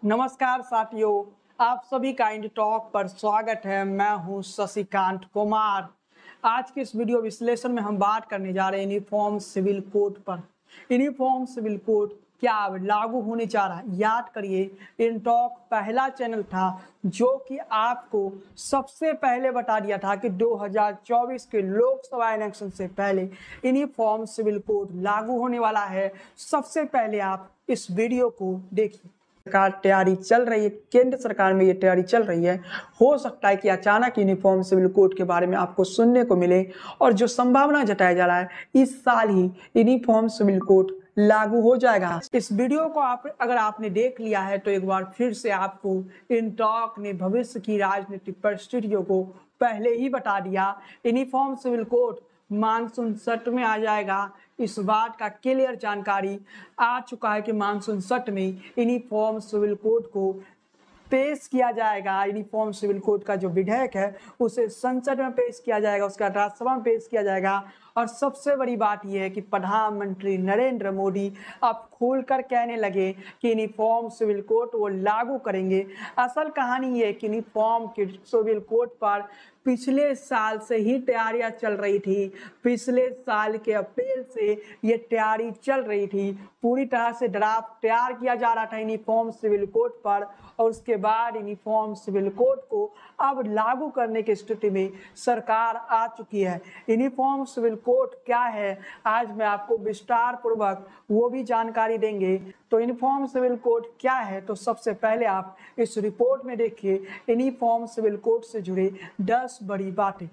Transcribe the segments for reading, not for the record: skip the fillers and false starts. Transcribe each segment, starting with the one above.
नमस्कार साथियों, आप सभी का इंडी टॉक पर स्वागत है। मैं हूं शशिकांत कुमार। आज के इस वीडियो विश्लेषण में हम बात करने जा रहे हैं यूनिफॉर्म सिविल कोड पर। यूनिफॉर्म सिविल कोड क्या अब लागू होने जा रहा है? याद करिए, इंडी टॉक पहला चैनल था जो कि आपको सबसे पहले बता दिया था कि 2024 के लोकसभा इलेक्शन से पहले यूनिफॉर्म सिविल कोड लागू होने वाला है। सबसे पहले आप इस वीडियो को देखिए। सरकार तैयारी चल रही है, केंद्र सरकार में ये तैयारी चल रही है। हो सकता है कि अचानक यूनिफॉर्म सिविल कोड के बारे में आपको सुनने को मिले और जो संभावना जताया जा रहा है इस साल ही यूनिफॉर्म सिविल कोड लागू हो जाएगा। इस वीडियो को अगर आपने देख लिया है तो एक बार फिर से आपको इंडी टॉक ने भविष्य की राजनीतिक परिस्थितियों को पहले ही बता दिया। यूनिफॉर्म सिविल कोड मानसून सत्र में आ जाएगा। इस बात का क्लियर जानकारी आ चुका है कि मानसून सत्र में यूनिफॉर्म सिविल कोड को पेश किया जाएगा। यूनिफॉर्म सिविल कोड का जो विधेयक है उसे संसद में पेश किया जाएगा, उसका राज्यसभा में पेश किया जाएगा। और सबसे बड़ी बात यह है कि प्रधानमंत्री नरेंद्र मोदी अब खुलकर कहने लगे कि यूनिफॉर्म सिविल कोड वो लागू करेंगे। असल कहानी ये कि यूनिफॉर्म सिविल कोड पर पिछले साल से ही तैयारियां चल रही थी। पिछले साल के अप्रैल से ये तैयारी चल रही थी। पूरी तरह से ड्राफ्ट तैयार किया जा रहा था यूनिफॉर्म सिविल कोड पर, और उसके बाद यूनिफॉर्म सिविल कोड को अब लागू करने की स्थिति में सरकार आ चुकी है। यूनिफॉर्म सिविल कोड क्या है, आज मैं आपको विस्तार पूर्वक वो भी जानकारी देंगे। तो यूनिफॉर्म सिविल कोड क्या है, तो सबसे पहले आप इस रिपोर्ट में देखिए यूनिफॉर्म सिविल कोड से जुड़े 10 बड़ी बातें।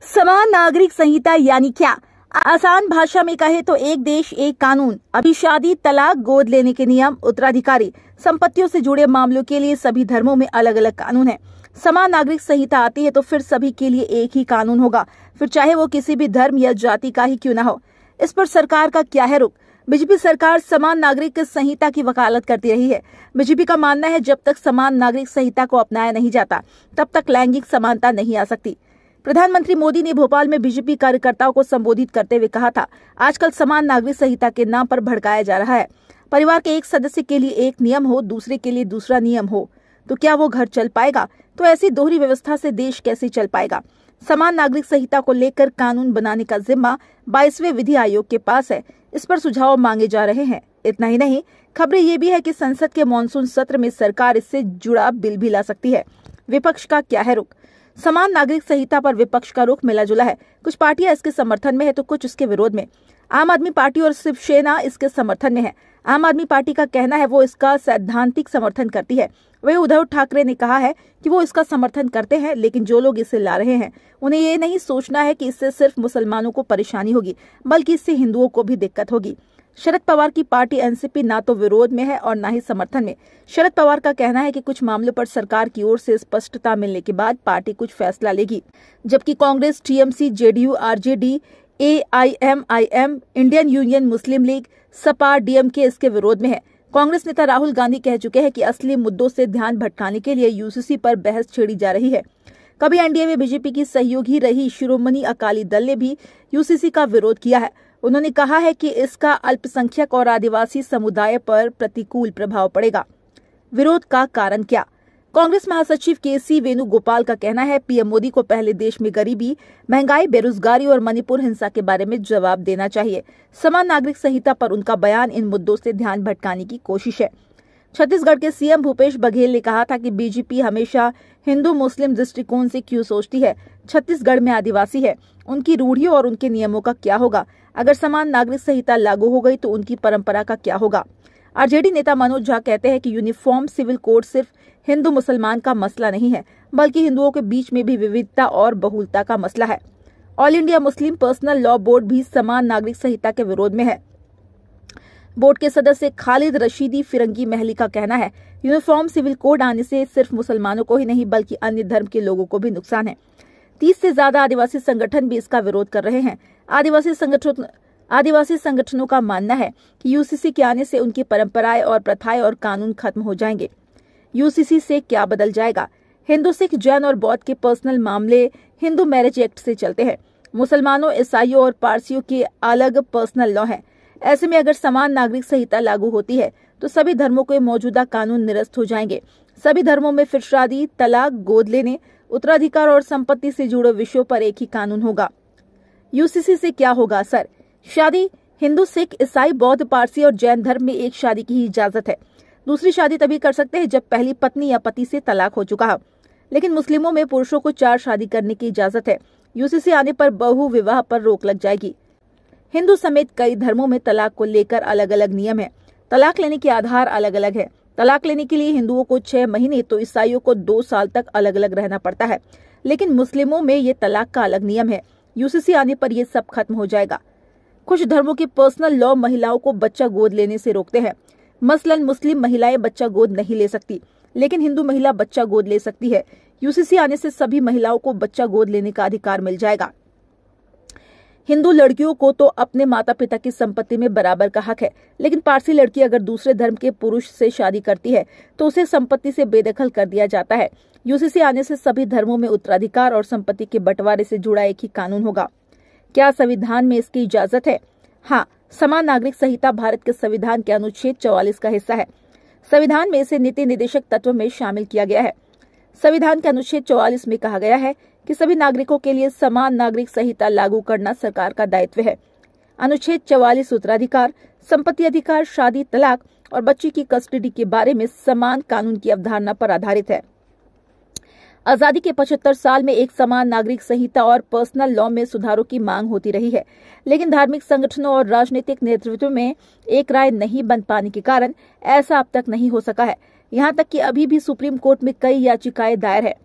समान नागरिक संहिता यानी क्या? आसान भाषा में कहे तो एक देश एक कानून। अभी शादी, तलाक, गोद लेने के नियम, उत्तराधिकारी, संपत्तियों से जुड़े मामलों के लिए सभी धर्मों में अलग अलग कानून है। समान नागरिक संहिता आती है तो फिर सभी के लिए एक ही कानून होगा, फिर चाहे वो किसी भी धर्म या जाति का ही क्यों न हो। इस पर सरकार का क्या है रुख? बीजेपी सरकार समान नागरिक संहिता की वकालत करती रही है। बीजेपी का मानना है जब तक समान नागरिक संहिता को अपनाया नहीं जाता तब तक लैंगिक समानता नहीं आ सकती। प्रधानमंत्री मोदी ने भोपाल में बीजेपी कार्यकर्ताओं को संबोधित करते हुए कहा था, आजकल समान नागरिक संहिता के नाम पर भड़काया जा रहा है। परिवार के एक सदस्य के लिए एक नियम हो, दूसरे के लिए दूसरा नियम हो, तो क्या वो घर चल पाएगा? तो ऐसी दोहरी व्यवस्था से देश कैसे चल पाएगा? समान नागरिक संहिता को लेकर कानून बनाने का जिम्मा 22वें विधि आयोग के पास है। इस पर सुझाव मांगे जा रहे हैं। इतना ही नहीं, खबरें ये भी है कि संसद के मानसून सत्र में सरकार इससे जुड़ा बिल भी ला सकती है। विपक्ष का क्या है रुख? समान नागरिक संहिता पर विपक्ष का रुख मिला जुला है। कुछ पार्टियां इसके समर्थन में है तो कुछ इसके विरोध में। आम आदमी पार्टी और शिवसेना इसके समर्थन में है। आम आदमी पार्टी का कहना है वो इसका सैद्धांतिक समर्थन करती है। वही उद्धव ठाकरे ने कहा है कि वो इसका समर्थन करते हैं, लेकिन जो लोग इसे ला रहे हैं उन्हें ये नहीं सोचना है कि इससे सिर्फ मुसलमानों को परेशानी होगी, बल्कि इससे हिंदुओं को भी दिक्कत होगी। शरद पवार की पार्टी एनसीपी ना तो विरोध में है और ना ही समर्थन में। शरद पवार का कहना है कि कुछ मामलों पर सरकार की ओर से स्पष्टता मिलने के बाद पार्टी कुछ फैसला लेगी, जबकि कांग्रेस, टीएमसी, जेडीयू, आरजेडी, एआईएमआईएम, इंडियन यूनियन मुस्लिम लीग, सपा, डीएमके इसके विरोध में है। कांग्रेस नेता राहुल गांधी कह चुके हैं कि असली मुद्दों से ध्यान भटकाने के लिए यूसीसी पर बहस छेड़ी जा रही है। कभी एनडीए में बीजेपी की सहयोगी रही शिरोमणि अकाली दल ने भी यूसीसी का विरोध किया है। उन्होंने कहा है कि इसका अल्पसंख्यक और आदिवासी समुदाय पर प्रतिकूल प्रभाव पड़ेगा। विरोध का कारण क्या? कांग्रेस महासचिव केसी वेणुगोपाल का कहना है पीएम मोदी को पहले देश में गरीबी, महंगाई, बेरोजगारी और मणिपुर हिंसा के बारे में जवाब देना चाहिए। समान नागरिक संहिता पर उनका बयान इन मुद्दों से ध्यान भटकाने की कोशिश है। छत्तीसगढ़ के सीएम भूपेश बघेल ने कहा था कि बीजेपी हमेशा हिंदू मुस्लिम दृष्टिकोण से क्यों सोचती है। छत्तीसगढ़ में आदिवासी है, उनकी रूढ़ियों और उनके नियमों का क्या होगा? अगर समान नागरिक संहिता लागू हो गई तो उनकी परंपरा का क्या होगा? आरजेडी नेता मनोज झा कहते हैं कि यूनिफॉर्म सिविल कोड सिर्फ हिंदू मुसलमान का मसला नहीं है, बल्कि हिंदुओं के बीच में भी विविधता और बहुलता का मसला है। All India Muslim personal law board भी समान नागरिक संहिता के विरोध में है। बोर्ड के सदस्य खालिद रशीदी फिरंगी महली का कहना है यूनिफॉर्म सिविल कोड आने से सिर्फ मुसलमानों को ही नहीं बल्कि अन्य धर्म के लोगों को भी नुकसान है। 30 से ज्यादा आदिवासी संगठन भी इसका विरोध कर रहे हैं। आदिवासी संगठनों का मानना है कि यूसीसी के आने से उनकी परंपराएं और प्रथाएं और कानून खत्म हो जाएंगे। यूसीसी से क्या बदल जाएगा? हिंदू, सिख, जैन और बौद्ध के पर्सनल मामले हिंदू मैरिज एक्ट से चलते हैं। मुसलमानों, ईसाइयों और पारसियों के अलग पर्सनल लॉ है। ऐसे में अगर समान नागरिक संहिता लागू होती है तो सभी धर्मों के मौजूदा कानून निरस्त हो जाएंगे। सभी धर्मों में फिर शादी, तलाक, गोद लेने, उत्तराधिकार और संपत्ति से जुड़े विषयों पर एक ही कानून होगा। यूसीसी से क्या होगा असर? शादी हिंदू, सिख, ईसाई, बौद्ध, पारसी और जैन धर्म में एक शादी की ही इजाजत है। दूसरी शादी तभी कर सकते हैं जब पहली पत्नी या पति से तलाक हो चुका हो। लेकिन मुस्लिमों में पुरुषों को 4 शादी करने की इजाजत है। यूसीसी आने पर बहु विवाह पर रोक लग जाएगी। हिंदू समेत कई धर्मों में तलाक को लेकर अलग अलग नियम है। तलाक लेने के आधार अलग अलग है। तलाक लेने के लिए हिंदुओं को 6 महीने तो ईसाइयों को 2 साल तक अलग अलग रहना पड़ता है। लेकिन मुस्लिमों में ये तलाक का अलग नियम है। यूसीसी आने पर यह सब खत्म हो जाएगा। कुछ धर्मों के पर्सनल लॉ महिलाओं को बच्चा गोद लेने से रोकते हैं। मसलन मुस्लिम महिलाएं बच्चा गोद नहीं ले सकती, लेकिन हिंदू महिला बच्चा गोद ले सकती है। यूसीसी आने से सभी महिलाओं को बच्चा गोद लेने का अधिकार मिल जाएगा। हिंदू लड़कियों को तो अपने माता पिता की संपत्ति में बराबर का हक है, लेकिन पारसी लड़की अगर दूसरे धर्म के पुरुष से शादी करती है तो उसे संपत्ति से बेदखल कर दिया जाता है। यूसीसी आने से सभी धर्मों में उत्तराधिकार और संपत्ति के बंटवारे से जुड़ा एक ही कानून होगा। क्या संविधान में इसकी इजाजत है? हाँ, समान नागरिक संहिता भारत के संविधान के अनुच्छेद 44 का हिस्सा है। संविधान में इसे नीति निर्देशक तत्व में शामिल किया गया है। संविधान के अनुच्छेद 44 में कहा गया है कि सभी नागरिकों के लिए समान नागरिक संहिता लागू करना सरकार का दायित्व है। अनुच्छेद 44 उत्तराधिकार, संपत्ति अधिकार, शादी, तलाक और बच्चे की कस्टडी के बारे में समान कानून की अवधारणा पर आधारित है। आजादी के 75 साल में एक समान नागरिक संहिता और पर्सनल लॉ में सुधारों की मांग होती रही है, लेकिन धार्मिक संगठनों और राजनीतिक नेतृत्व में एक राय नहीं बन पाने के कारण ऐसा अब तक नहीं हो सका है। यहाँ तक कि अभी भी सुप्रीम कोर्ट में कई याचिकाएं दायर है।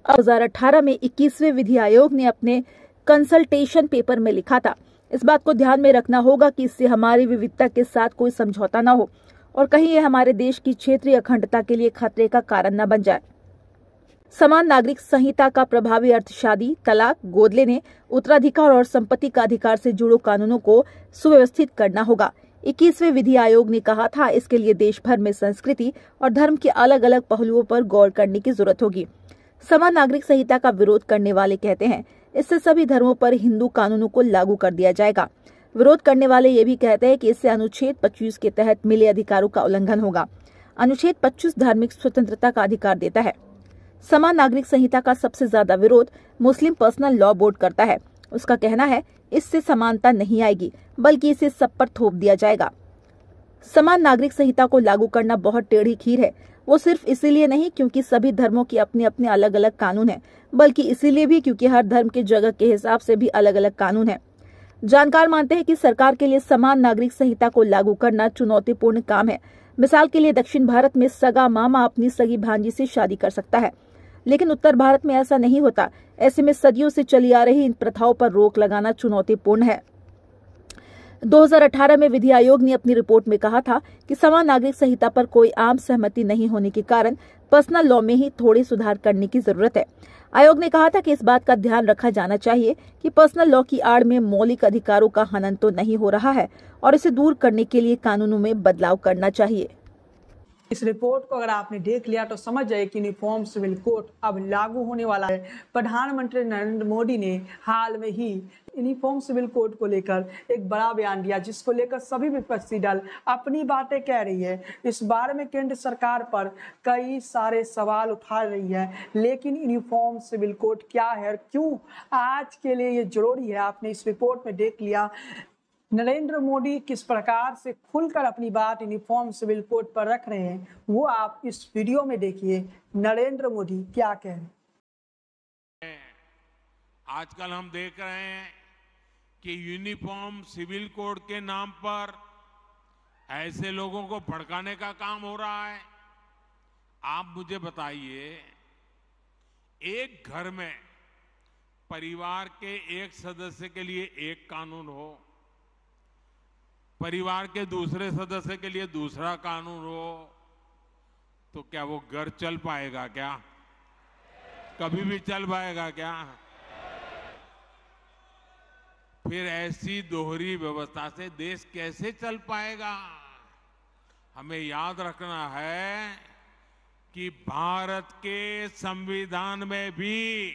2018 में 21वें विधि आयोग ने अपने कंसल्टेशन पेपर में लिखा था, इस बात को ध्यान में रखना होगा कि इससे हमारी विविधता के साथ कोई समझौता न हो और कहीं ये हमारे देश की क्षेत्रीय अखंडता के लिए खतरे का कारण न बन जाए। समान नागरिक संहिता का प्रभावी अर्थ शादी, तलाक, गोद लेने, उत्तराधिकार और संपत्ति का अधिकार से जुड़े कानूनों को सुव्यवस्थित करना होगा। 21वें विधि आयोग ने कहा था, इसके लिए देश भर में संस्कृति और धर्म के अलग अलग पहलुओं पर गौर करने की जरूरत होगी। समान नागरिक संहिता का विरोध करने वाले कहते हैं, इससे सभी धर्मों पर हिंदू कानूनों को लागू कर दिया जाएगा। विरोध करने वाले ये भी कहते हैं कि इससे अनुच्छेद 25 के तहत मिले अधिकारों का उल्लंघन होगा। अनुच्छेद 25 धार्मिक स्वतंत्रता का अधिकार देता है। समान नागरिक संहिता का सबसे ज्यादा विरोध मुस्लिम पर्सनल लॉ बोर्ड करता है। उसका कहना है, इससे समानता नहीं आएगी, बल्कि इसे सब पर थोप दिया जाएगा। समान नागरिक संहिता को लागू करना बहुत टेढ़ी खीर है। वो सिर्फ इसीलिए नहीं क्योंकि सभी धर्मों के अपने अपने अलग अलग कानून हैं, बल्कि इसीलिए भी क्योंकि हर धर्म के जगह के हिसाब से भी अलग अलग कानून हैं। जानकार मानते हैं कि सरकार के लिए समान नागरिक संहिता को लागू करना चुनौतीपूर्ण काम है। मिसाल के लिए दक्षिण भारत में सगा मामा अपनी सगी भांजी से शादी कर सकता है, लेकिन उत्तर भारत में ऐसा नहीं होता। ऐसे में सदियों से चली आ रही इन प्रथाओं पर रोक लगाना चुनौतीपूर्ण है। 2018 में विधि आयोग ने अपनी रिपोर्ट में कहा था कि समान नागरिक संहिता पर कोई आम सहमति नहीं होने के कारण पर्सनल लॉ में ही थोड़े सुधार करने की जरूरत है। आयोग ने कहा था कि इस बात का ध्यान रखा जाना चाहिए कि पर्सनल लॉ की आड़ में मौलिक अधिकारों का हनन तो नहीं हो रहा है और इसे दूर करने के लिए कानूनों में बदलाव करना चाहिए। इस रिपोर्ट को अगर आपने देख लिया तो समझ जाए कि यूनिफॉर्म सिविल कोड अब लागू होने वाला है। प्रधानमंत्री नरेंद्र मोदी ने हाल में ही यूनिफॉर्म सिविल कोड को लेकर एक बड़ा बयान दिया, जिसको लेकर सभी विपक्षी दल अपनी बातें कह रही है। इस बारे में केंद्र सरकार पर कई सारे सवाल उठा रही है, लेकिन यूनिफॉर्म सिविल कोड क्या है और क्यों आज के लिए ये जरूरी है, आपने इस रिपोर्ट में देख लिया। नरेंद्र मोदी किस प्रकार से खुलकर अपनी बात यूनिफॉर्म सिविल कोड पर रख रहे हैं, वो आप इस वीडियो में देखिए। नरेंद्र मोदी क्या कह रहे हैं। आजकल हम देख रहे हैं कि यूनिफॉर्म सिविल कोड के नाम पर ऐसे लोगों को भड़काने का काम हो रहा है। आप मुझे बताइए, एक घर में परिवार के एक सदस्य के लिए एक कानून हो, परिवार के दूसरे सदस्य के लिए दूसरा कानून हो, तो क्या वो घर चल पाएगा? क्या कभी भी चल पाएगा क्या? फिर ऐसी दोहरी व्यवस्था से देश कैसे चल पाएगा? हमें याद रखना है कि भारत के संविधान में भी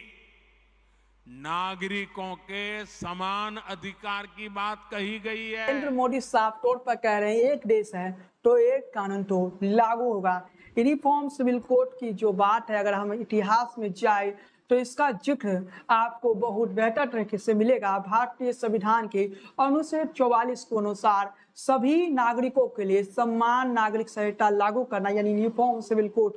नागरिकों के समान अधिकार की बात कही गई है। नरेंद्र मोदी साफ तौर पर कह रहे हैं एक देश है तो एक कानून तो लागू होगा। यूनिफॉर्म सिविल कोड की जो बात है, अगर हम इतिहास में जाए तो इसका जिक्र आपको बहुत बेहतर तरीके से मिलेगा। भारतीय संविधान के अनुच्छेद 44 के अनुसार सभी नागरिकों के लिए समान नागरिक संहिता लागू करना यानी यूनिफॉर्म सिविल कोड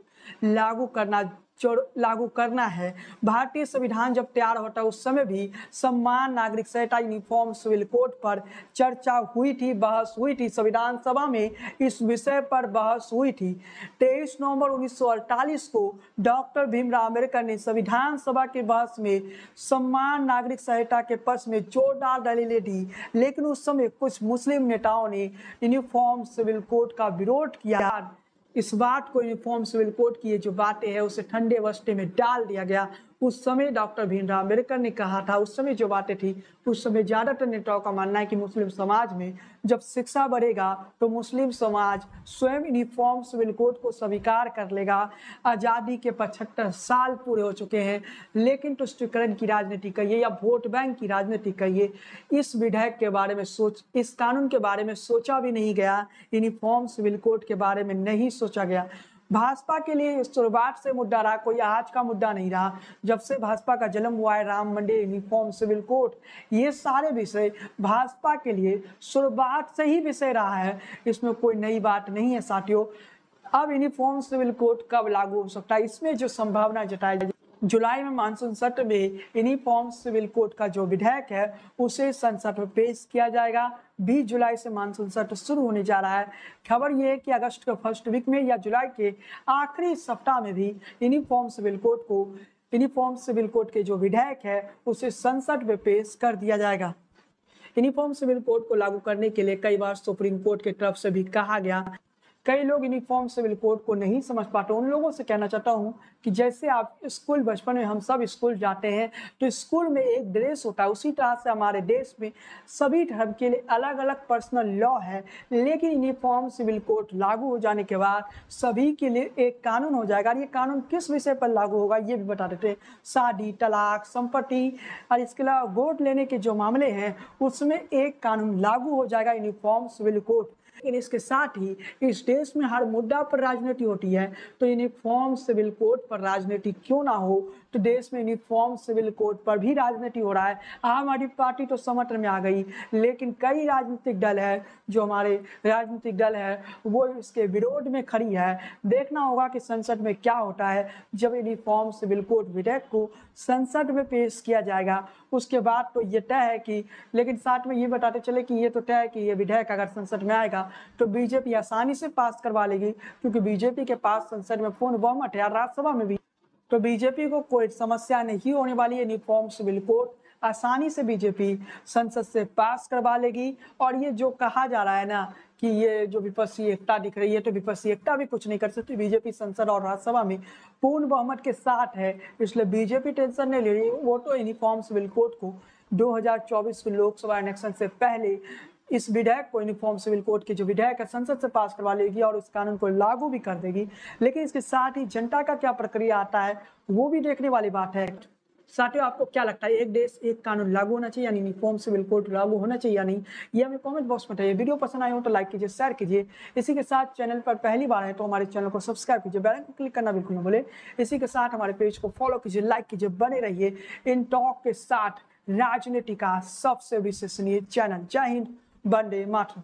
लागू करना है। भारतीय संविधान जब तैयार होता है उस समय भी समान नागरिक संहिता यूनिफॉर्म सिविल कोड पर चर्चा हुई थी, बहस हुई थी। संविधान सभा में इस विषय पर बहस हुई थी। 23 नवंबर 1948 को डॉक्टर भीमराव अम्बेडकर ने संविधान सभा के बहस में समान नागरिक संहिता के पक्ष में जोरदार दलीलें दी, लेकिन उस समय कुछ मुस्लिम नेताओं ने यूनिफॉर्म सिविल कोड का विरोध किया। इस बात को यूनिफॉर्म सिविल कोड की जो बातें हैं उसे ठंडे बस्ते में डाल दिया गया। उस समय डॉक्टर भीमराव अम्बेडकर ने कहा था, उस समय जो बातें थी, उस समय ज्यादातर नेताओं का मानना है कि मुस्लिम समाज में जब शिक्षा बढ़ेगा तो मुस्लिम समाज स्वयं यूनिफॉर्म सिविल कोड को स्वीकार कर लेगा। आज़ादी के 75 साल पूरे हो चुके हैं, लेकिन तुष्टीकरण की राजनीति कहिए या वोट बैंक की राजनीति कहिए, इस विधेयक के बारे में इस कानून के बारे में सोचा भी नहीं गया। यूनिफॉर्म सिविल कोड के बारे में नहीं सोचा गया। भाजपा के लिए शुरुआत से मुद्दा रहा, कोई आज का मुद्दा नहीं रहा। जब से भाजपा का जन्म हुआ है, राम मंदिर, यूनिफॉर्म सिविल कोड, ये सारे विषय भाजपा के लिए शुरुआत से ही विषय रहा है। इसमें कोई नई बात नहीं है साथियों। अब यूनिफॉर्म सिविल कोड कब लागू हो सकता है, इसमें जो संभावना जताई जाए, जुलाई में मानसून सत्र में यूनिफॉर्म सिविल कोड का जो विधेयक है उसे संसद में पेश किया जाएगा। 20 जुलाई से मानसून सत्र शुरू होने जा रहा है। खबर यह है कि अगस्त के फर्स्ट वीक में या जुलाई के आखिरी सप्ताह में भी यूनिफॉर्म सिविल कोड के जो विधेयक है उसे संसद में पेश कर दिया जाएगा। यूनिफॉर्म सिविल कोड को लागू करने के लिए कई बार सुप्रीम कोर्ट की तरफ से भी कहा गया। कई लोग यूनिफॉर्म सिविल कोड को नहीं समझ पाते, उन लोगों से कहना चाहता हूं कि जैसे आप स्कूल, बचपन में हम सब स्कूल जाते हैं तो स्कूल में एक ड्रेस होता है, उसी तरह से हमारे देश में सभी धर्म के लिए अलग अलग पर्सनल लॉ है। लेकिन यूनिफॉर्म सिविल कोड लागू हो जाने के बाद सभी के लिए एक कानून हो जाएगा। ये कानून किस विषय पर लागू होगा ये भी बता देते हैं। शादी, तलाक, संपत्ति और इसके अलावा वोट लेने के जो मामले हैं उसमें एक कानून लागू हो जाएगा, यूनिफॉर्म सिविल कोड। लेकिन इसके साथ ही इस देश में हर मुद्दा पर राजनीति होती है, तो यूनिफॉर्म सिविल कोड पर राजनीति क्यों ना हो। तो देश में यूनिफॉर्म सिविल कोड पर भी राजनीति हो रहा है। आम आदमी पार्टी तो समर्थन में आ गई, लेकिन कई राजनीतिक दल है, जो हमारे राजनीतिक दल है वो इसके विरोध में खड़ी है। देखना होगा कि संसद में क्या होता है। जब यूनिफॉर्म सिविल कोड विधेयक को संसद में पेश किया जाएगा उसके बाद तो ये तय है कि, लेकिन साथ में ये बताते चले कि ये तो तय है कि ये विधेयक अगर संसद में आएगा तो बीजेपी आसानी से पास करवा लेगी, क्योंकि बीजेपी के पास संसद में पूर्ण बहुमत है, राज्यसभा में भी, तो बीजेपी को कोई समस्या नहीं होने वाली है। यूनिफॉर्म सिविल कोड आसानी से बीजेपी संसद से पास करवा लेगी। और ये जो कहा जा रहा है ना कि ये जो विपक्षी एकता दिख रही है, तो विपक्षी एकता भी कुछ नहीं कर सकती। बीजेपी संसद और राज्यसभा में पूर्ण बहुमत के साथ है, इसलिए बीजेपी टेंशन नहीं ले रही। वो तो यूनिफॉर्म सिविल कोड को 2024 के लोकसभा इलेक्शन से पहले इस विधेयक को, यूनिफॉर्म सिविल कोड के जो विधेयक है, संसद से पास करवा लेगी और उस कानून को लागू भी कर देगी। लेकिन इसके साथ ही जनता का क्या प्रक्रिया आता है वो भी देखने वाली बात है। साथियों, आपको क्या लगता है, एक देश एक कानून लागू होना चाहिए यानी यूनिफॉर्म सिविल कोड लागू होना चाहिए या नहीं, ये हमें कमेंट बॉक्स में बताइए। वीडियो पसंद आए हो तो लाइक कीजिए, शेयर कीजिए। इसी के साथ चैनल पर पहली बार है तो हमारे चैनल को सब्सक्राइब कीजिए, बेल आइकन को क्लिक करना बिल्कुल न भूलें। इसी के साथ हमारे पेज को फॉलो कीजिए, लाइक कीजिए, बने रहिए इन टॉक के साथ, राजनीति का सबसे विश्वसनीय चैनल। जय हिंद, वंदे मातरम।